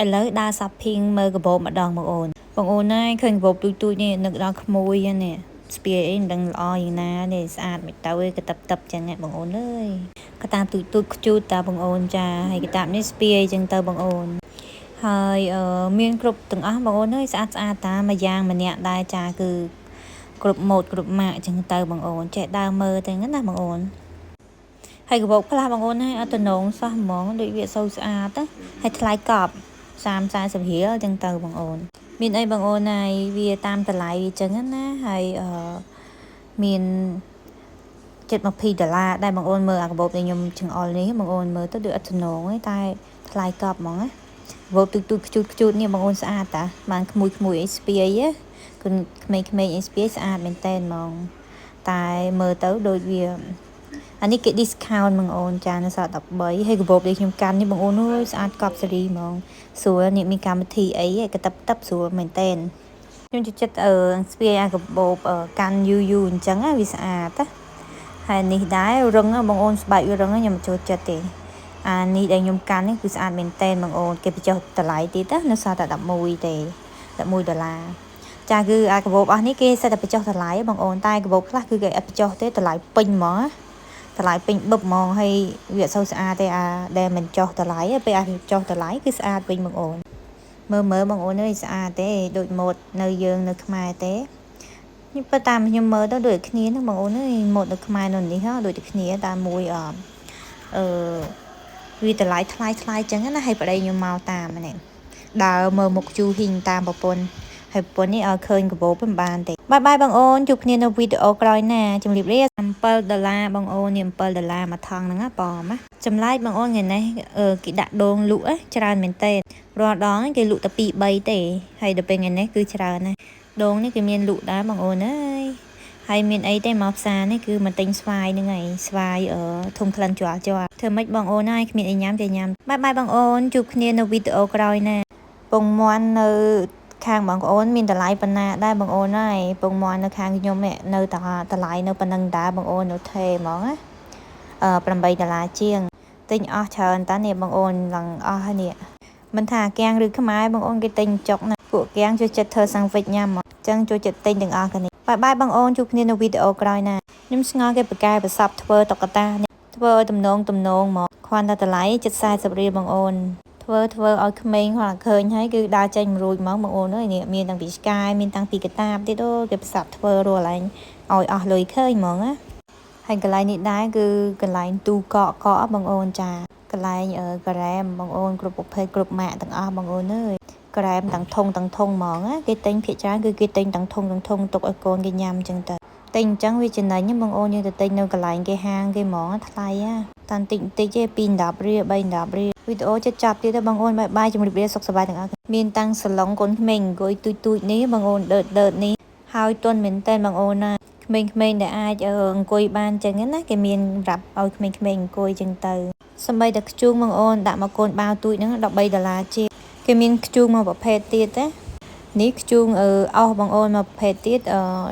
ឥឡូវដើរ shopping មើលកាបូបម្ដងបងអូនណាឃើញកាបូបទូចនេះនឹកដល់ក្មួយនេះស្ពាយអីមិនដឹងល្អយ៉ាងណានេះស្អាតមិនទៅឯកតាប់ចឹងបងអូនអើយកតាបទូចខ្ជូតតាបងអូនចាហើយកតាបនេះស្ពាយចឹងទៅបងអូនហើយមានគ្រប់ទាំងអស់បងអូនអើយស្អាតតាមួយយ៉ាងម្នាក់ដែរចាគឺគ្រប់ម៉ូតគ្រប់ម៉ាកចឹងទៅបងអូនចេះដើរមើលទៅហ្នឹងណាបងអូនហើយកបោកខ្លះបងអូនហើយអត់តំណងសោះហ្មងដូចវាសូវស្អាតណាហើយថ្លៃកប់30-40រៀលចឹងទៅបងអូនមានអីបងអូនហើយវាតាមតម្លៃវាចឹងណាហើយមាន$20ដែរបងអូនមើលអាកាបូបដែលខ្ញុំចង្អុលនេះបងអូនមើលទៅដូចអត់តំណងទេតែថ្លៃកប់ហ្មងណាកាបូបទូចខ្ជូតនេះបងអូនស្អាតតាបានក្មួយអីស្ពាយគឺក្មេងអីស្ពាយស្អាតមែនតែនហ្មងតែមើលទៅដូចវាអានេះគេ discount បងអូនចានៅសល់13ហើយកាបូបដែលខ្ញុំកាន់នេះបងអូនអើយស្អាតកប់សេរីហ្មងស្រួលនេះមានកម្មវិធីអីក៏តាប់ស្រួលមែនតែនខ្ញុំចិត្តស្ពាយអាកាបូបកាន់យូរអញ្ចឹងវាស្អាតណាហើយនេះដែររឹងបងអូនស្បែកវារឹងខ្ញុំមិនចូលចិត្តទេអានេះដែលខ្ញុំកាន់នេះគឺស្អាតមែនតែនបងអូនគេបញ្ចុះតម្លៃទៀតណានៅសល់តែ11ទេ$11ចាគឺអាកាបូបអស់នេះគេសិតតែបញ្ចុះតម្លៃបងអូនតែកាបូបខ្លះគឺគេអត់បញ្ចុះទេតម្លៃពេញហ្មងតម្លៃពេញបឹបហ្មងហើយវាអត់សូវស្អាតទេអាដែលមិនចុះតម្លៃពេលអាចចុះតម្លៃគឺស្អាតវិញបងអូនមើលបងអូនអើយស្អាតទេដូចម៉ូដនៅយើងនៅខ្មែរទេខ្ញុំប៉ុន្តែខ្ញុំមើលទៅដូចគ្នាហ្នឹងបងអូនអើយម៉ូដនៅខ្មែរនៅនេះដូចតែគ្នាតែមួយវាតម្លៃថ្លៃចឹងណាហើយប្តីខ្ញុំមកតាមនេះដើរមើលមុខជូហ៊ីងតាមប្រពន្ធហើយប្រពន្ធនេះឲ្យឃើញកាបូបមិនបានទេបាយបងអូនជួបគ្នានៅវីដេអូក្រោយណាជម្រាបលា$7បងអូននេះ$7មួយថងហ្នឹងណាប៉មណាចម្លែកបងអូនថ្ងៃនេះគេដាក់ដូងលក់ច្រើនមែនតើរាល់ដងគេលក់តែ2-3ទេហើយដល់ពេលថ្ងៃនេះគឺច្រើនណាស់ដូងនេះគេមានលក់ដែរបងអូនអើយហើយមានអីទេមកផ្សារនេះគឺមកទិញស្វាយហ្នឹងហើយស្វាយធំក្លិនជាប់ធ្វើម៉េចបងអូនហើយគ្មានអីញ៉ាំទេញ៉ាំបាយបងអូនជួបគ្នានៅវីដេអូក្រោយណាពងមាន់នៅខាងបងប្អូនមានតម្លៃប៉ុណ្ណាដែរបងអូនហើយពងមាន់នៅខាងខ្ញុំនៅតែតម្លៃនៅប៉ុណ្ណឹងដែរបងអូននៅថេហ្មងណា$8ជាងទិញអស់ច្រើនតានេះបងអូនឡើងអស់ហើយនេះមិនថាកាំងឬខ្មែរបងអូនគេទិញចុកណាពួកកាំងចូលចិត្តធ្វើសាំងវិចញ៉ាំអញ្ចឹងចូលចិត្តទិញទាំងអស់គ្នាបាយបងអូនជួបគ្នានៅវីដេអូក្រោយណាខ្ញុំស្ងល់គេប្រកែប្រសពធ្វើតុក្កតានេះធ្វើឲ្យទំនងមកគ្រាន់តែតម្លៃ$40រៀលបងអូនធ្វើឲ្យក្មេងគាត់ឃើញហើយគឺដើរចេញមួយរួចមកបងអូនអើយនេះមានតាំងពីឆ្កែមានតាំងពីកតាបទៀតគេប្រសាប់ធ្វើរាល់កន្លែងឲ្យអស់លុយឃើញហ្មងណាហើយកន្លែងនេះដែរគឺកន្លែងទូកកបងអូនចាកន្លែងការ៉េមបងអូនគ្រប់ប្រភេទគ្រប់ម៉ាកទាំងអស់បងអូនអើយការ៉េមទាំងធុងហ្មងណាគេទិញភាគច្រើនគឺគេទិញទាំងធុងទុកឲ្យកូនគេញ៉ាំអញ្ចឹងទៅទិញអញ្ចឹងវាចំណេញបងអូនយើងទៅទិញនៅកន្លែងគេហាងគេហ្មងថ្លៃតាន់តិចទេ2-10រៀល3-10រៀលវីដេអូចិត្តចាប់ទៀតទៅបងអូនបាយជម្រាបលាសុខសប្បាយទាំងអស់មានតាំងសាឡុងកូនក្មេងអង្គុយទូចនេះបងអូនដឺតនេះហើយទន់មែនតើបងអូនណាក្មេងៗដែលអាចអង្គុយបានចឹងណាគេមានសម្រាប់ឲ្យក្មេងៗអង្គុយចឹងទៅសម្បីតែខ្ជូងបងអូនដាក់មកកូនបាវទូចហ្នឹង$13ជាងគេមានខ្ជូងមកប្រភេទទៀតណានេះខ្ជូងអស់បងអូនមកប្រភេទទៀត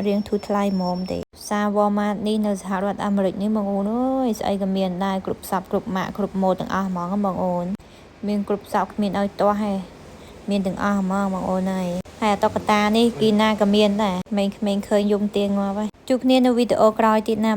រៀងធូរថ្លៃហ្មងទេផ្សារ Walmart នេះនៅសហរដ្ឋអាមេរិកនេះបងអូនអើយស្អីក៏មានដែរគ្រប់សពគ្រប់ម៉ាកគ្រប់ម៉ូដទាំងអស់ហ្មងបងអូនមានគ្រប់សពគ្មានឲ្យទាស់ទេមានទាំងអស់ហ្មងបងអូនហើយអាតុក្កតានេះគីណាក៏មានដែរក្មេងៗឃើញយំទៀងងាប់ហើយជួបគ្នានៅវីដេអូក្រោយទៀតណា